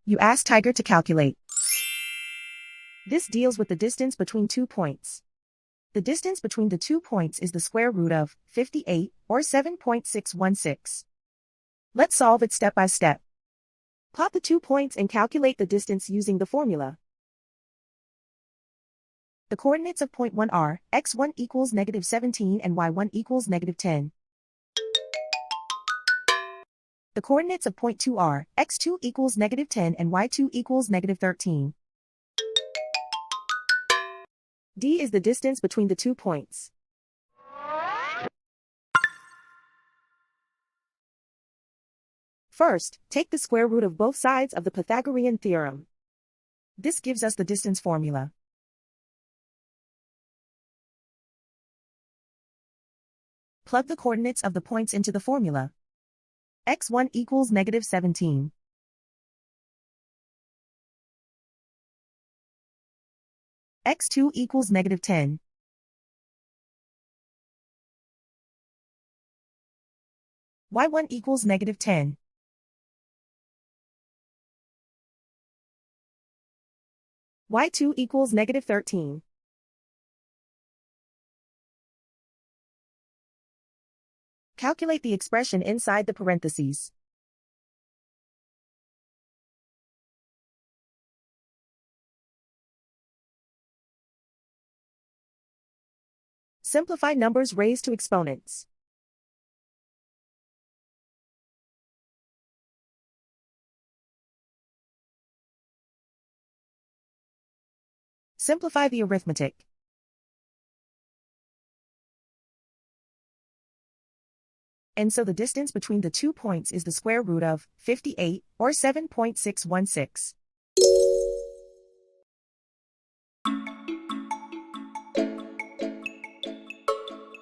You ask Tiger to calculate. This deals with the distance between 2 points. The distance between the 2 points is the square root of 58, or 7.616. Let's solve it step by step. Plot the 2 points and calculate the distance using the formula. The coordinates of point 1 are x1 equals -17 and y1 equals -10. The coordinates of point 2 are x2 equals -10 and y2 equals -13. D is the distance between the 2 points. First, take the square root of both sides of the Pythagorean theorem. This gives us the distance formula. Plug the coordinates of the points into the formula. x1 equals -17. x2 equals -10. y1 equals -10. y2 equals -13. Calculate the expression inside the parentheses. Simplify numbers raised to exponents. Simplify the arithmetic. And so the distance between the 2 points is the square root of 58, or 7.616.